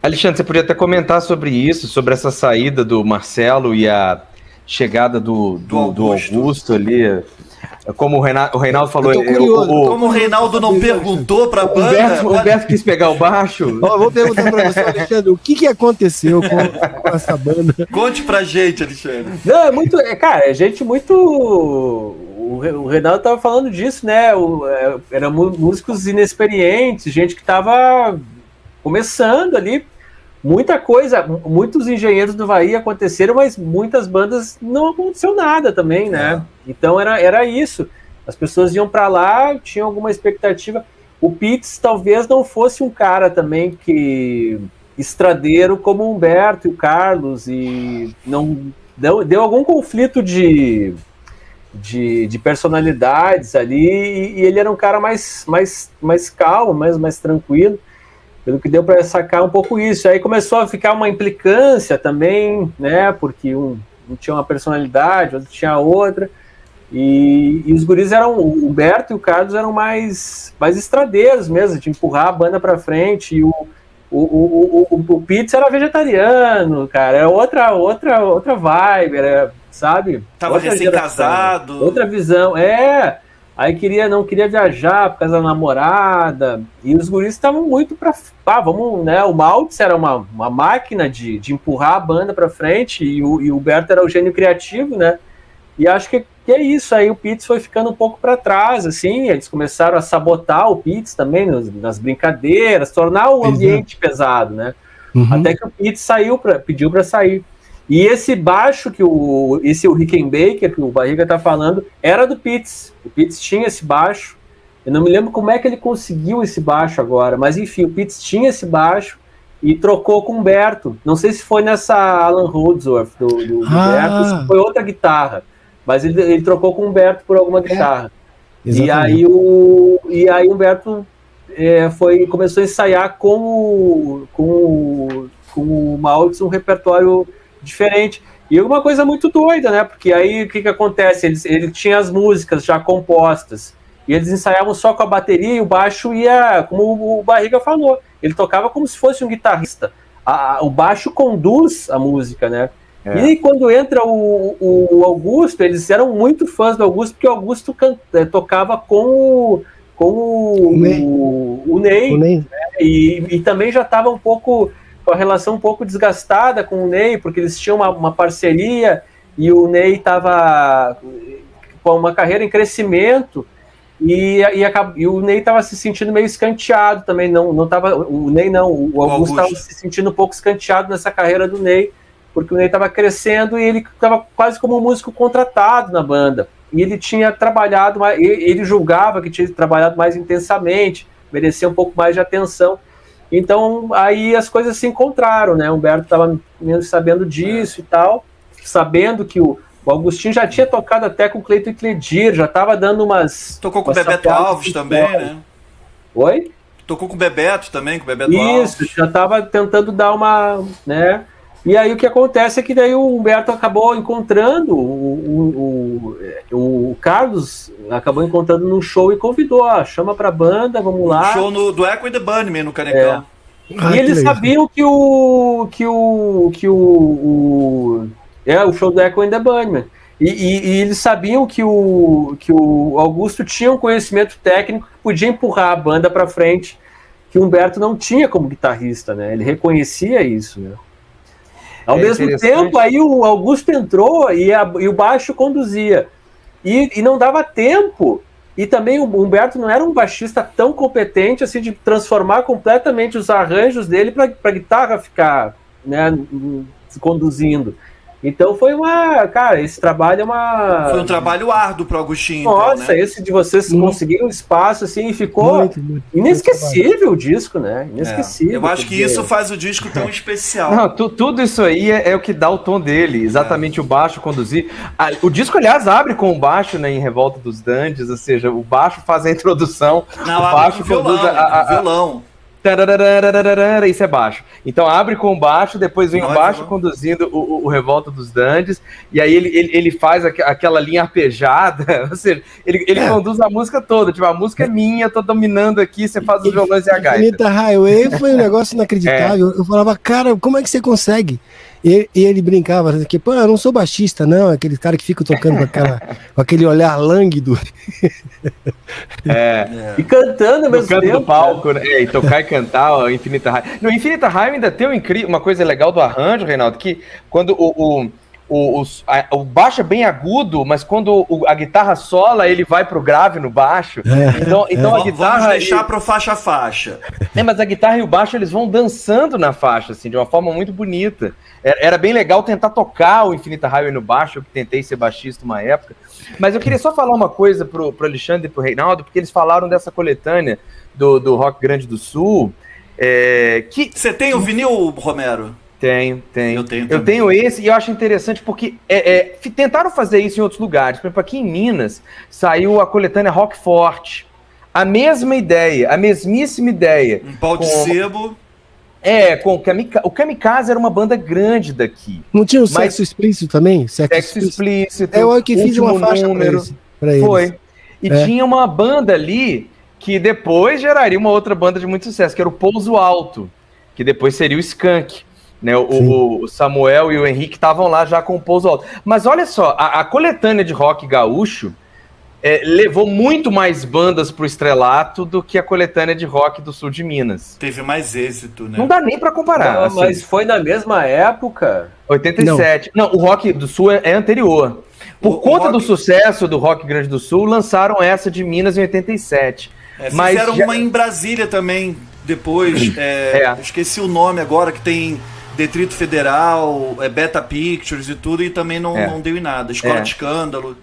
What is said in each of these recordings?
Alexandre, você podia até comentar sobre isso, sobre essa saída do Marcelo e a chegada do Augusto ali. Como o Reinaldo falou... Como o Reinaldo não perguntou para a banda... O Humberto quis pegar o baixo. Vou perguntar para você, Alexandre, o que aconteceu com essa banda? Conte pra gente, Alexandre. Não, é muito... Cara, é gente muito... O Reinaldo estava falando disso, né? Eram músicos inexperientes, gente que estava começando ali. Muita coisa, muitos engenheiros do Havaí aconteceram, mas muitas bandas não aconteceu nada também, né? Então era isso. As pessoas iam para lá, tinham alguma expectativa. O Pitts talvez não fosse um cara também que estradeiro como o Humberto e o Carlos, e não deu algum conflito de personalidades ali, e ele era um cara mais calmo, mais tranquilo. Pelo que deu para sacar um pouco isso. Aí começou a ficar uma implicância também, né? Porque um tinha uma personalidade, outro tinha outra. E os guris eram... O Humberto e o Carlos eram mais estradeiros mesmo, de empurrar a banda para frente. E o Pitts era vegetariano, cara. Era outra vibe, era, sabe? Tava recém-casado. Outra visão, Aí não queria viajar por causa da namorada. E os guris estavam muito pra... vamos, né? O Maltz era uma máquina de empurrar a banda pra frente, e o Humberto era o gênio criativo, né? E acho que é isso. Aí o Pitts foi ficando um pouco para trás, assim. Eles começaram a sabotar o Pitts também nas brincadeiras, tornar o ambiente pesado, né? Uhum. Até que o Pitts pediu para sair. E esse baixo o Rickenbacker, que o Barriga tá falando, era do Pitts. O Pitts tinha esse baixo. Eu não me lembro como é que ele conseguiu esse baixo agora, mas enfim, o Pitts tinha esse baixo e trocou com o Humberto. Não sei se foi nessa Alan Holdsworth do Humberto, se foi outra guitarra, mas ele trocou com o Humberto por alguma guitarra. E aí o Humberto começou a ensaiar com o Maltz um repertório diferente. E uma coisa muito doida, né? Porque aí o que acontece? Ele tinha as músicas já compostas e eles ensaiavam só com a bateria, e o baixo ia, como o Barriga falou, ele tocava como se fosse um guitarrista. O baixo conduz a música, né? E quando entra o Augusto, eles eram muito fãs do Augusto, porque o Augusto tocava com o Ney, né? E também já estava um pouco... com a relação um pouco desgastada com o Ney, porque eles tinham uma parceria, e o Ney estava com uma carreira em crescimento, e o Ney estava se sentindo meio escanteado também. O Augusto estava se sentindo um pouco escanteado nessa carreira do Ney, porque o Ney estava crescendo e ele estava quase como um músico contratado na banda. E ele tinha trabalhado, ele julgava que tinha trabalhado mais intensamente, merecia um pouco mais de atenção. Então, aí as coisas se encontraram, né? O Humberto estava menos sabendo disso e tal, sabendo que o Augustinho já tinha tocado até com o Cleito e Cledir, já estava dando umas... Tocou com o Bebeto Alves também, né? Oi? Tocou com o Bebeto também, com o Bebeto Alves. Isso, já estava tentando dar uma... né? E aí o que acontece é que daí o Humberto acabou encontrando, o Carlos acabou encontrando num show e convidou, chama pra banda, vamos lá. Show do Echo and the Bunnymen no Canecão. E eles sabiam que o show do Echo and the Bunnymen. E eles sabiam que o Augusto tinha um conhecimento técnico que podia empurrar a banda pra frente, que o Humberto não tinha como guitarrista, né? Ele reconhecia isso, né? Ao mesmo tempo, aí o Augusto entrou e o baixo conduzia. E não dava tempo. E também o Humberto não era um baixista tão competente assim de transformar completamente os arranjos dele para a guitarra ficar, né, se Então foi esse trabalho foi um trabalho árduo pro Agostinho. Nossa, então, né? esse de vocês conseguirem um espaço assim, e ficou muito inesquecível o disco, né? Inesquecível. Eu acho que isso faz o disco tão especial. Não, tudo isso aí é o que dá o tom dele, exatamente o baixo conduzir. O disco, aliás, abre com o baixo, né, em Revolta dos Dandes, ou seja, o baixo faz a introdução, Não, o baixo conduz violão. Isso é baixo. Então abre com o baixo, depois vem o baixo conduzindo o Revolta dos Dandies, e aí ele faz aquela linha arpejada, ou seja, ele conduz a música toda, tipo, a música é minha, tô dominando aqui, você faz os violões e a gaita. Infinita Highway foi um negócio inacreditável. Eu falava, cara, como é que você consegue? E ele brincava, que, pô, eu não sou baixista, não, aquele cara que fica tocando com aquele olhar lânguido. E cantando ao mesmo tempo. Do palco, né? E tocar e cantar o Infinita Highway. No Infinita Highway ainda tem uma coisa legal do arranjo, Reinaldo, que quando o baixo é bem agudo, mas quando a guitarra sola, ele vai pro grave no baixo. Então a guitarra... Vamos deixar pro faixa-faixa. Mas a guitarra e o baixo, eles vão dançando na faixa, assim, de uma forma muito bonita. Era bem legal tentar tocar o Infinita Highway no baixo, eu tentei ser baixista uma época. Mas eu queria só falar uma coisa pro Alexandre e pro Reinaldo, porque eles falaram dessa coletânea do Rock Grande do Sul. Você tem o vinil, Romero? Tenho. Eu tenho esse, e eu acho interessante porque tentaram fazer isso em outros lugares. Por exemplo, aqui em Minas saiu a coletânea Rock Forte. A mesma ideia, a mesmíssima ideia. Um pau de sebo. O Kamikaze era uma banda grande daqui. Não tinha o Sexo Explícito também? Sexo Explícito. Eu que fiz uma faixa pra eles. Foi. E tinha uma banda ali que depois geraria uma outra banda de muito sucesso, que era o Pouso Alto, que depois seria o Skank. Né, o Samuel e o Henrique estavam lá já com o Pouso Alto. Mas olha só, a coletânea de rock gaúcho levou muito mais bandas pro estrelato do que a coletânea de rock do sul de Minas. Teve mais êxito, né? Não dá nem pra comparar. Não, assim. Mas foi na mesma época? 87. Não, o rock do sul é anterior. Por conta do sucesso do Rock Grande do Sul, lançaram essa de Minas em 87. Fizeram uma em Brasília também, depois. Esqueci o nome agora, que tem Detrito Federal, Beta Pictures e tudo, e também não deu em nada. Escola de Escândalo.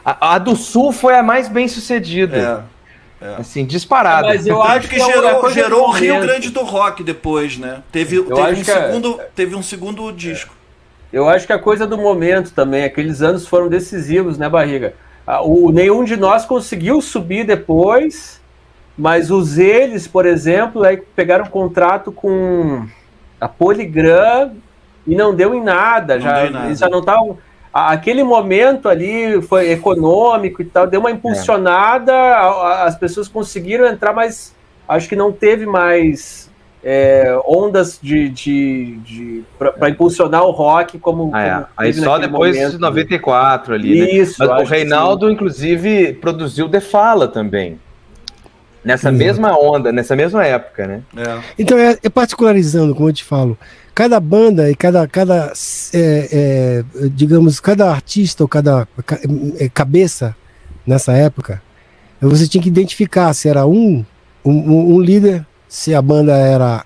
A do Sul foi a mais bem sucedida. Assim, disparada. Mas eu acho que gerou o Rio Grande do Rock depois, né? Teve um segundo disco. Eu acho que a coisa do momento também, aqueles anos foram decisivos, né, Barriga? Nenhum de nós conseguiu subir depois, mas eles, por exemplo, pegaram um contrato com a Polygram e não deu em nada. Eles já não estavam... Aquele momento ali foi econômico e tal, deu uma impulsionada, as pessoas conseguiram entrar, mas acho que não teve mais ondas para impulsionar o rock como aí só depois de 94 ali, isso, né? Mas o Reinaldo, inclusive, produziu The Fala também. Nessa mesma onda, nessa mesma época, né? Então, particularizando, como eu te falo, cada banda e digamos, cada artista ou cada cabeça nessa época, você tinha que identificar se era um líder, se a banda era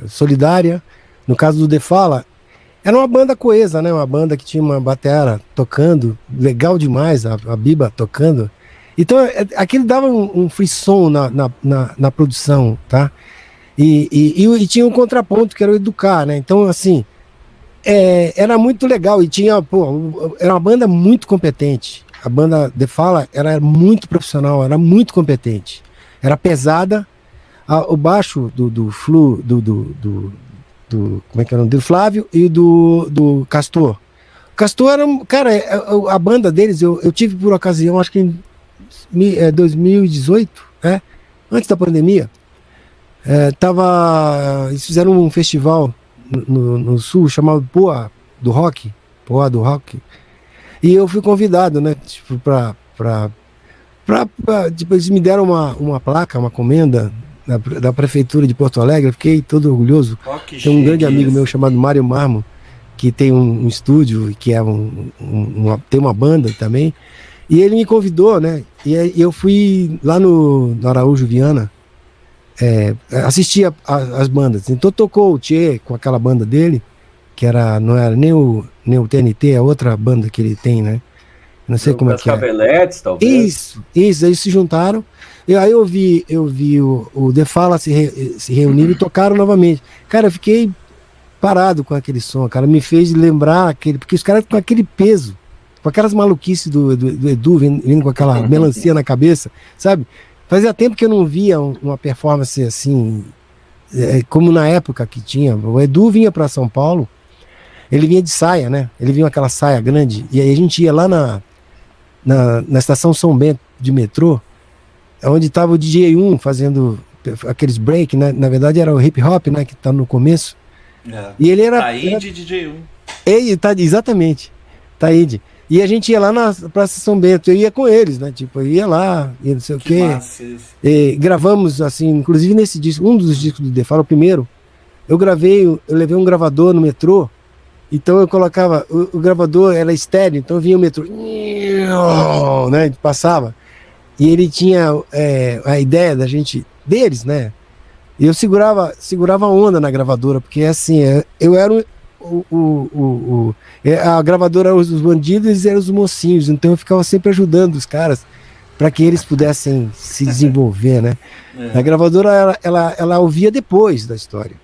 solidária. No caso do The Fala, era uma banda coesa, né? Uma banda que tinha uma batera tocando, legal demais, a Biba tocando. Então, aquilo dava um frisson na produção, tá? E tinha um contraponto, que era o Educar, né? Então, assim, era muito legal. E tinha, era uma banda muito competente. A banda The Fala era muito profissional, era muito competente. Era pesada. O baixo do Flu, como é que era o nome dele? Flávio, e do Castor. O Castor era, cara, a banda deles, eu tive por ocasião, acho que em 2018, antes da pandemia, eles fizeram um festival no Sul chamado Poa do Rock, e eu fui convidado, né, tipo, tipo, eles me deram uma placa, uma comenda da prefeitura de Porto Alegre. Eu fiquei todo orgulhoso. Tem um grande amigo meu chamado Mário Marmo, que tem um estúdio, que tem uma banda também, e ele me convidou, né, e eu fui lá no Araújo Viana, assistir as bandas. Então tocou o Tchê com aquela banda dele, que não era nem o TNT, a outra banda que ele tem, né? Não sei como é que é. Cabeletes, talvez. Isso, eles se juntaram. E aí eu vi o The Fala se reunir e tocaram novamente. Cara, eu fiquei parado com aquele som, cara. Me fez lembrar porque os caras com aquele peso, com aquelas maluquices do Edu vindo com aquela melancia na cabeça, sabe? Fazia tempo que eu não via uma performance assim, como na época que tinha, o Edu vinha para São Paulo, ele vinha de saia, né? Ele vinha com aquela saia grande, e aí a gente ia lá na estação São Bento de metrô, onde estava o DJ 1 fazendo aqueles break, né? Na verdade era o hip hop, né? Que tá no começo. E ele era... Taíde DJ 1. Exatamente, Taíde. E a gente ia lá na Praça São Bento, eu ia com eles, né? Tipo, eu ia lá, e não sei o quê. E gravamos, assim, inclusive nesse disco, um dos discos do The Fall, o primeiro, eu levei um gravador no metrô, então eu colocava, o gravador era estéreo, então vinha o metrô, né? Passava. E ele tinha a ideia deles, né? E eu segurava a onda na gravadora, porque assim, eu era a gravadora era os bandidos, eles eram os mocinhos, então eu ficava sempre ajudando os caras para que eles pudessem se desenvolver, né? A gravadora ela ouvia depois da história.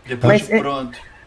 Depois pronto.